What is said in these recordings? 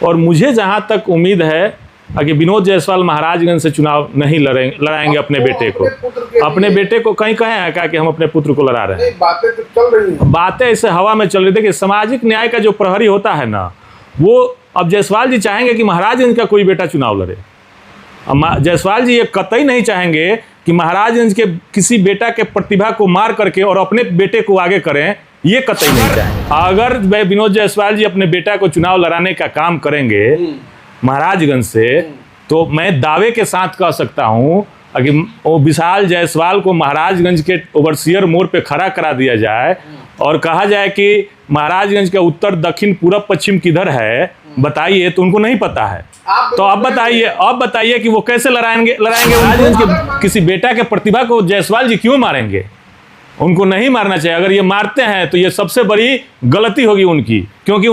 और मुझे जहाँ तक उम्मीद है कि विनोद जायसवाल महाराजगंज से चुनाव नहीं लड़ाएंगे अपने बेटे को। अपने बेटे को कहीं कहे हैं क्या कि हम अपने पुत्र को लड़ा रहे हैं? बातें तो चल रही हैं, बातें ऐसे हवा में चल रही थी कि सामाजिक न्याय का जो प्रहरी होता है ना, वो अब जायसवाल जी चाहेंगे कि महाराजगंज का कोई बेटा चुनाव लड़े। जायसवाल जी ये कतई नहीं चाहेंगे कि महाराजगंज के किसी बेटा के प्रतिभा को मार करके और अपने बेटे को आगे करें, ये कतई नहीं चाहेंगे। अगर विनोद जायसवाल जी अपने बेटा को चुनाव लड़ाने का काम करेंगे महाराजगंज से, तो मैं दावे के साथ कह सकता हूं कि वो विशाल जायसवाल को महाराजगंज के ओवरसियर मोड़ पे खड़ा करा दिया जाए और कहा जाए कि महाराजगंज का उत्तर दक्षिण पूरब पश्चिम किधर है बताइए, तो उनको नहीं पता है। तो अब बताइए कि वो कैसे लड़ाएंगे महाराजगंज के किसी बेटा के प्रतिभा को जायसवाल जी क्यों मारेंगे? उनको नहीं मारना चाहिए। अगर ये मारते हैं तो ये सबसे बड़ी गलती होगी उनकी, क्योंकि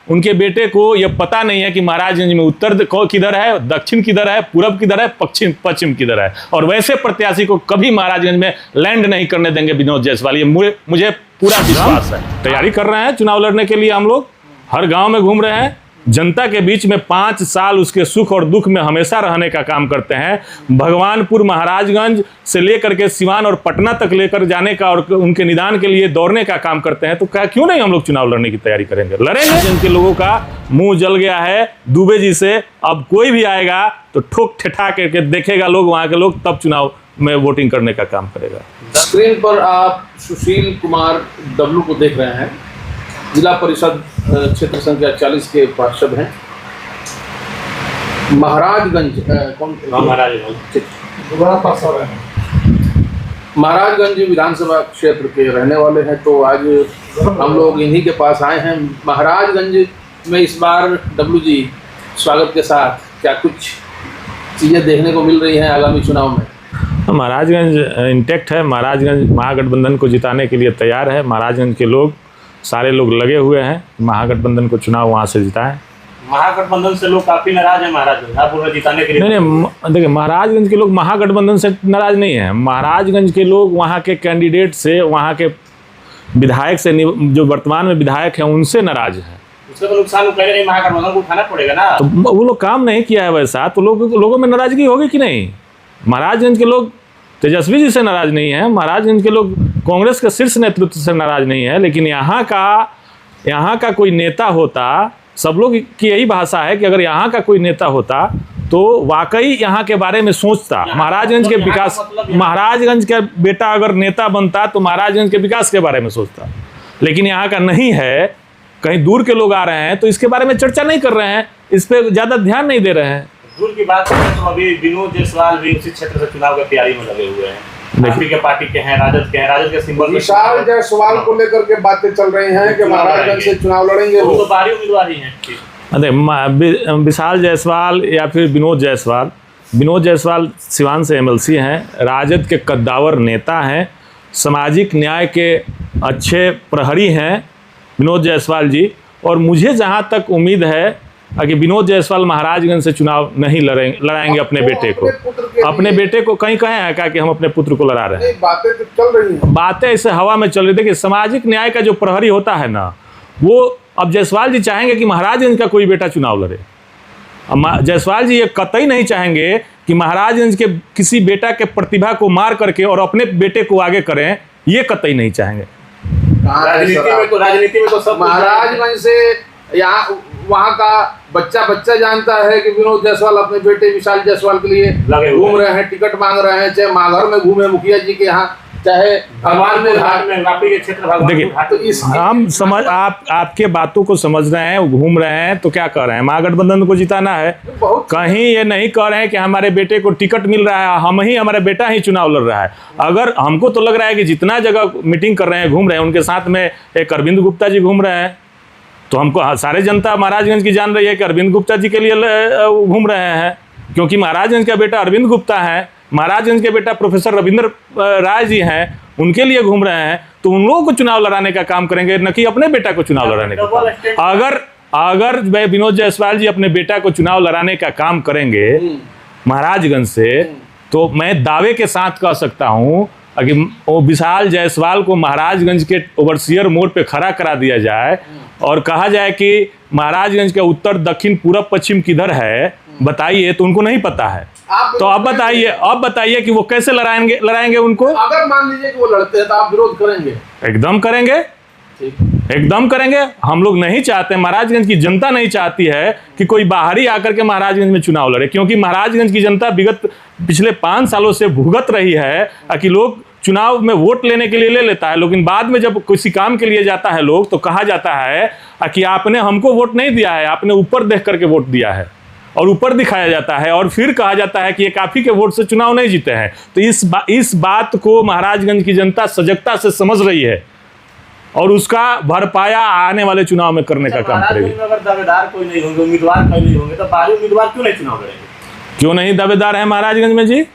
उनके बेटे को यह पता नहीं है कि महाराजगंज में उत्तर किधर है, दक्षिण किधर है, पूरब किधर है, पश्चिम किधर है। और वैसे प्रत्याशी को कभी महाराजगंज में लैंड नहीं करने देंगे विनोद जायसवाल। ये मुझे पूरा विश्वास है। तैयारी कर रहे हैं चुनाव लड़ने के लिए। हम लोग हर गांव में घूम रहे हैं, जनता के बीच में 5 साल उसके सुख और दुख में हमेशा रहने का काम करते हैं। भगवानपुर महाराजगंज से लेकर के सिवान और पटना तक लेकर जाने का और उनके निदान के लिए दौड़ने का काम करते हैं। तो क्यों नहीं हम लोग चुनाव लड़ने की तैयारी करेंगे? लड़ेंगे। जिनके लोगों का मुंह जल गया है दुबे जी से, अब कोई भी आएगा तो ठोक ठेठा करके देखेगा लोग, वहां के लोग, तब चुनाव में वोटिंग करने का काम करेगा। स्क्रीन पर आप सुशील कुमार डब्लू को देख रहे हैं। जिला परिषद क्षेत्र संख्या 40 के पार्षद हैं। महाराजगंज विधानसभा क्षेत्र के रहने वाले हैं। तो आज हम लोग इन्हीं के पास आए हैं। महाराजगंज में इस बार डब्लू जी स्वागत के साथ क्या कुछ चीज़ें देखने को मिल रही हैं आगामी चुनाव में? महाराजगंज इंटैक्ट है। महाराजगंज महागठबंधन को जिताने के लिए तैयार है। महाराजगंज के लोग, सारे लोग लगे हुए हैं महागठबंधन को चुनाव वहाँ से जिताएं। महागठबंधन से लोग काफी नाराज हैं महाराजगंज जिताने के लिए। नहीं, देखिए, महाराजगंज के लोग महागठबंधन से नाराज नहीं है। महाराजगंज के लोग वहाँ के कैंडिडेट से, वहाँ के विधायक से, जो वर्तमान में विधायक हैं उनसे नाराज है। उसका तो नुकसान नहीं, महागठबंधन को उठाना पड़ेगा ना। तो वो लोग काम नहीं किया है वैसा, तो लोगों में नाराजगी होगी कि नहीं? महाराजगंज के लोग तेजस्वी जी से नाराज नहीं है, महाराजगंज के लोग कांग्रेस के शीर्ष नेतृत्व से नाराज नहीं है। लेकिन यहाँ का कोई नेता होता, सब लोग की यही भाषा है कि अगर यहाँ का कोई नेता होता तो वाकई यहाँ के बारे में सोचता, महाराजगंज के विकास, महाराजगंज का बेटा अगर नेता बनता तो महाराजगंज के विकास के बारे में सोचता। लेकिन यहाँ का नहीं है, कहीं दूर के लोग आ रहे हैं तो इसके बारे में चर्चा नहीं कर रहे हैं, इस पर ज़्यादा ध्यान नहीं दे रहे हैं। दूर की बात करें तो अभी विनोद जायसवाल भी उसी क्षेत्र से चुनाव की तैयारी में लगे हुए हैं। पार्टी के हैं, राजद के सिंबल विशाल जायसवाल को लेकर के बातें चल रही हैं कि महाराजगंज से चुनाव लड़ेंगे। वो तो बारी उम्मीदवार ही हैं। विशाल जायसवाल या फिर विनोद जायसवाल सिवान से एमएलसी हैं, राजद के कद्दावर नेता हैं, सामाजिक न्याय के अच्छे प्रहरी हैं विनोद जायसवाल जी। और मुझे जहाँ तक उम्मीद है कि विनोद जायसवाल महाराजगंज से चुनाव नहीं लड़ाएंगे अपने बेटे को। अपने बेटे को कहीं कहे हैं क्या कि हम अपने पुत्र को लड़ा रहे हैं? बातें तो चल रही हैं, बातें ऐसे हवा में चल रही थी कि सामाजिक न्याय का जो प्रहरी होता है ना, वो अब जायसवाल जी चाहेंगे कि महाराजगंज का कोई बेटा चुनाव लड़े। जायसवाल जी ये कतई नहीं चाहेंगे कि महाराजगंज के किसी बेटा के प्रतिभा को मार करके और अपने बेटे को आगे करें, ये कतई नहीं चाहेंगे। राजनीति में तो सब महाराजगंज से यहाँ वहाँ का बच्चा जानता है कि विनोद जायसवाल अपने बेटे विशाल जायसवाल के लिए घूम रहे हैं, टिकट मांग रहे हैं, चाहे माघर में घूमे मुखिया जी के यहाँ, चाहे भगवान में घाट में, वापी के क्षेत्र। देखिए, हम समझ आपके बातों को समझ रहे हैं, घूम रहे हैं, तो क्या कर रहे हैं? महागठबंधन को जिताना है। कहीं ये नहीं कह रहे हैं कि हमारे बेटे को टिकट मिल रहा है, हमारा बेटा ही चुनाव लड़ रहा है। अगर हमको तो लग रहा है कि जितना जगह मीटिंग कर रहे हैं, घूम रहे हैं, उनके साथ में एक अरविंद गुप्ता जी घूम रहे हैं, तो हमको सारे जनता महाराजगंज की जान रही है कि अरविंद गुप्ता जी के लिए घूम रहे हैं, क्योंकि महाराजगंज का बेटा अरविंद गुप्ता है, महाराजगंज के बेटा प्रोफेसर रविंद्र राय जी हैं, उनके लिए घूम रहे हैं। तो उन लोगों को चुनाव लड़ाने का काम करेंगे, न कि अपने बेटा को चुनाव लड़ाने का काम। अगर विनोद जायसवाल जी अपने बेटा को चुनाव लड़ाने का काम करेंगे महाराजगंज से, तो मैं दावे के साथ कह सकता हूँ कि वो विशाल जायसवाल को महाराजगंज के ओवरसियर मोड़ पे खड़ा करा दिया जाए और कहा जाए कि महाराजगंज का उत्तर दक्षिण पूरब पश्चिम किधर है बताइए, तो उनको नहीं पता है। तो अब बताइए कि वो कैसे लड़ाएंगे उनको। अगर मान लीजिए कि वो लड़ते हैं तो आप विरोध करेंगे? एकदम करेंगे, एकदम करेंगे। हम लोग नहीं चाहते, महाराजगंज की जनता नहीं चाहती है कि कोई बाहरी आकर के महाराजगंज में चुनाव लड़े, क्योंकि महाराजगंज की जनता विगत पिछले 5 सालों से भुगत रही है कि लोग चुनाव में वोट लेने के लिए ले लेता है, लेकिन बाद में जब किसी काम के लिए जाता है लोग, तो कहा जाता है कि आपने हमको वोट नहीं दिया है, आपने ऊपर देख करके वोट दिया है, और ऊपर दिखाया जाता है, और फिर कहा जाता है कि ये काफी के वोट से चुनाव नहीं जीते हैं। तो इस बात को महाराजगंज की जनता सजगता से समझ रही है और उसका भरपाया आने वाले चुनाव में करने का काम करेगी। अगर दावेदार कोई नहीं होंगे, उम्मीदवार कोई नहीं होंगे, तो बाहरी उम्मीदवार क्यों नहीं चुनाव लड़ेंगे? क्यों नहीं दावेदार है महाराजगंज में जी?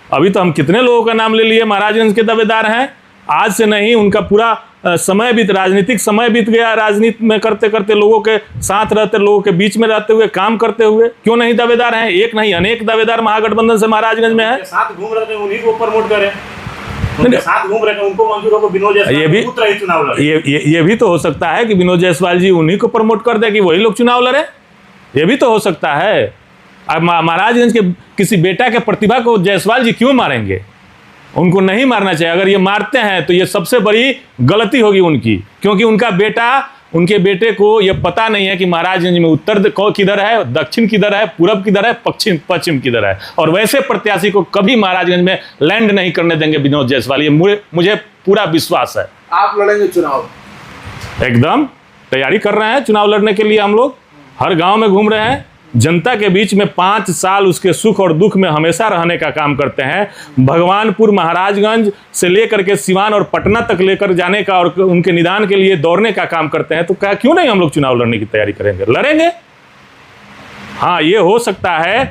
अभी तो हम कितने लोगों का नाम ले लिए महाराजगंज के दावेदार हैं। आज से नहीं, उनका पूरा राजनीतिक समय बीत गया, राजनीति में करते करते, लोगों के साथ रहते, लोगों के बीच में रहते हुए, काम करते हुए। क्यों नहीं दावेदार हैं? एक नहीं अनेक दावेदार महागठबंधन से महाराजगंज में है। साथ घूम रहे थे, उन्हीं को प्रमोट करें, उनके साथ घूम रहे थे, उनको मंजूर हो, विनोद जायसवाल ही चुनाव लड़े। ये भी तो हो सकता है कि विनोद जायसवाल जी उन्हीं को प्रमोट कर दे कि वही लोग चुनाव लड़े। ये भी तो हो सकता है। अब महाराजगंज के किसी बेटा के प्रतिभा को जायसवाल जी क्यों मारेंगे? उनको नहीं मारना चाहिए। अगर ये मारते हैं तो ये सबसे बड़ी गलती होगी उनकी, क्योंकि उनके बेटे को ये पता नहीं है कि महाराजगंज में उत्तर किधर है, दक्षिण किधर है, पूरब किधर है, पश्चिम किधर है। और वैसे प्रत्याशी को कभी महाराजगंज में लैंड नहीं करने देंगे विनोद जायसवाल, ये मुझे पूरा विश्वास है। आप लड़ेंगे चुनाव? एकदम तैयारी कर रहे हैं चुनाव लड़ने के लिए। हम लोग हर गांव में घूम रहे हैं, जनता के बीच में 5 साल उसके सुख और दुख में हमेशा रहने का काम करते हैं। भगवानपुर महाराजगंज से लेकर के सिवान और पटना तक लेकर जाने का और उनके निदान के लिए दौड़ने का काम करते हैं। तो क्या क्यों नहीं हम लोग चुनाव लड़ने की तैयारी करेंगे? लड़ेंगे। हाँ, ये हो सकता है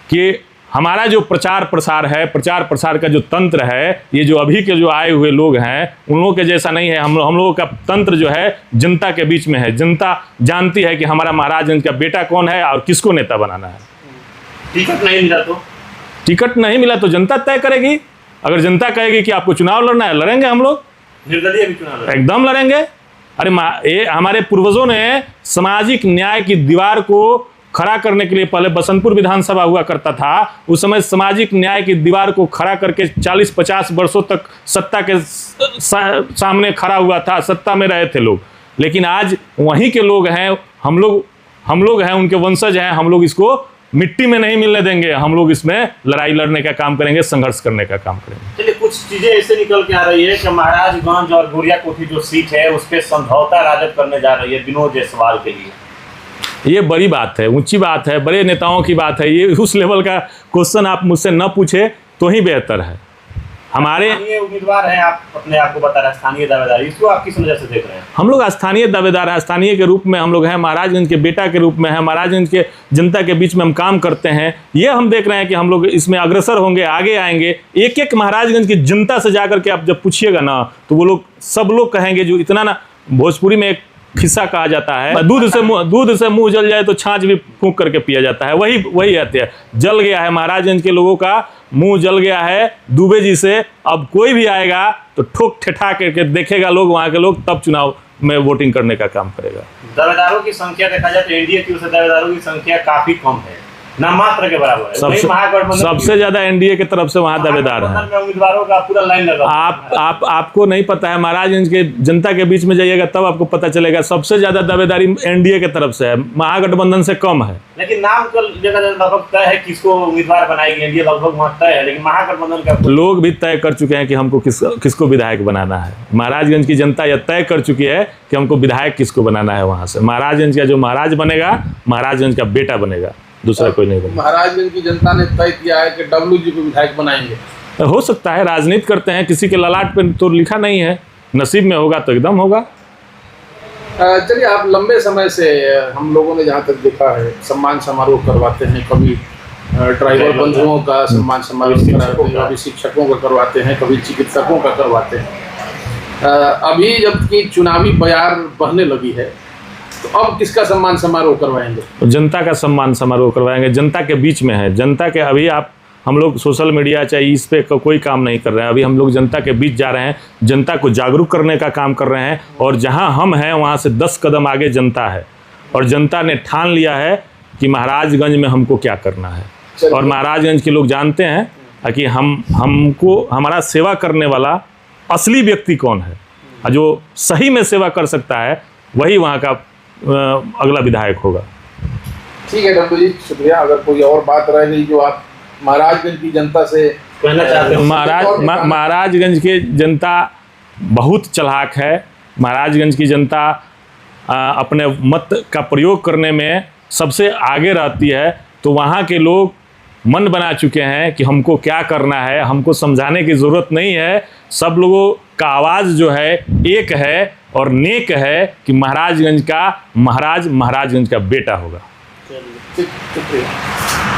कि हमारा जो प्रचार प्रसार का जो तंत्र है, ये जो अभी के जो आए हुए लोग हैं उन लोगों के जैसा नहीं है। हम लोगों का तंत्र जो है जनता के बीच में है। जनता जानती है कि हमारा महाराजगंज का बेटा कौन है और किसको नेता बनाना है। टिकट नहीं मिला तो जनता तय करेगी। अगर जनता कहेगी कि आपको चुनाव लड़ना है, लड़ेंगे हम लोग, निर्दलीय भी चुनाव एकदम लड़ेंगे। अरे हमारे पूर्वजों ने सामाजिक न्याय की दीवार को खड़ा करने के लिए, पहले बसंतपुर विधानसभा हुआ करता था, उस समय सामाजिक न्याय की दीवार को खड़ा करके 40-50 वर्षों तक सत्ता के सामने खड़ा हुआ था, सत्ता में रहे थे लोग। लेकिन आज वहीं के लोग हैं, हम लोग हैं, उनके वंशज हैं। हम लोग इसको मिट्टी में नहीं मिलने देंगे। हम लोग इसमें लड़ाई लड़ने का काम करेंगे, संघर्ष करने का काम करेंगे। चलिए, कुछ चीजें ऐसे निकल के आ रही है कि महाराजगंज और गोरिया कोठी जो सीट है उस पर समझौता राजद करने जा रही है विनोद जायसवाल के लिए। ये बड़ी बात है, ऊंची बात है, बड़े नेताओं की बात है। ये उस लेवल का क्वेश्चन आप मुझसे न पूछे तो ही बेहतर है। हमारे उम्मीदवार हैं, आप अपने आप को बता रहे हैं स्थानीय दावेदार, इसको आप किस नजर से देख रहे हैं? हम लोग स्थानीय दावेदार हैं, स्थानीय के रूप में हम लोग हैं, महाराजगंज के बेटा के रूप में है, महाराजगंज के जनता के बीच में हम काम करते हैं। ये हम देख रहे हैं कि हम लोग इसमें अग्रसर होंगे, आगे आएंगे। एक महाराजगंज की जनता से जाकर के आप जब पूछिएगा ना, तो वो लोग सब लोग कहेंगे, जो इतना ना भोजपुरी में एक खिस्सा कहा जाता है, दूध से मुंह जल जाए तो छाछ भी फूंक करके पिया जाता है। वही आते हैं। जल गया है महाराजगंज के लोगों का मुंह, जल गया है दुबे जी से। अब कोई भी आएगा तो ठोक ठेठा करके देखेगा लोग, वहां के लोग, तब चुनाव में वोटिंग करने का काम करेगा। दावेदारों की संख्या देखा जाए तो एनडीए की ओर से दावेदारों की संख्या काफी कम है, ना मात्र के बराबर है। सबसे ज्यादा एनडीए की तरफ से वहां दावेदार है। उम्मीदवारों का पूरा लाइन लगा। आपको नहीं पता है, महाराजगंज के जनता के बीच में जाइएगा तब आपको पता चलेगा। सबसे ज्यादा दावेदारी एनडीए की तरफ से है, महागठबंधन से कम है। लेकिन नाम का लगभग तय है किसको उम्मीदवार बनाएगी, एनडीए लगभग वहां तय है, लेकिन महागठबंधन का लोग भी तय कर चुके हैं कि हमको किसको विधायक बनाना है। महाराजगंज की जनता यह तय कर चुकी है कि हमको विधायक किसको बनाना है। वहां से महाराजगंज का जो महाराज बनेगा, महाराजगंज का बेटा बनेगा, दूसरा कोई नहीं बनेगा। महाराजगंज की जनता ने तय किया है कि डब्ल्यूजी को विधायक बनाएंगे। हो सकता है, राजनीति करते हैं, किसी के ललाट पे तो लिखा नहीं है, नसीब में होगा तो एकदम होगा। चलिए, आप लंबे समय से, हम लोगों ने जहाँ तक देखा है, सम्मान समारोह करवाते हैं। कभी ड्राइवर बंधुओं का सम्मान समारोह कराते हैं, कभी शिक्षकों का करवाते हैं, कभी चिकित्सकों का करवाते हैं। अभी जबकि चुनावी बयार बहने लगी है, तो अब किसका सम्मान समारोह करवाएंगे? जनता का सम्मान समारोह करवाएंगे। जनता के बीच में है, जनता के। अभी हम लोग सोशल मीडिया चाहे इस पे कोई काम नहीं कर रहे हैं। अभी हम लोग जनता के बीच जा रहे हैं, जनता को जागरूक करने का काम कर रहे हैं। और जहां हम हैं वहां से 10 कदम आगे जनता है। और जनता ने ठान लिया है कि महाराजगंज में हमको क्या करना है। चलिए। और महाराजगंज के लोग जानते हैं कि हमको हमारा सेवा करने वाला असली व्यक्ति कौन है, और जो सही में सेवा कर सकता है वही वहाँ का अगला विधायक होगा। ठीक है डब्लू जी, शुक्रिया। अगर कोई और बात रह गई जो आप महाराजगंज की जनता से कहना चाहते हैं? महाराजगंज की जनता बहुत चालाक है। महाराजगंज की जनता अपने मत का प्रयोग करने में सबसे आगे रहती है। तो वहाँ के लोग मन बना चुके हैं कि हमको क्या करना है, हमको समझाने की ज़रूरत नहीं है। सब लोगों का आवाज़ जो है एक है और नेक है कि महाराजगंज का महाराज महाराजगंज का बेटा होगा। शुक्रिया।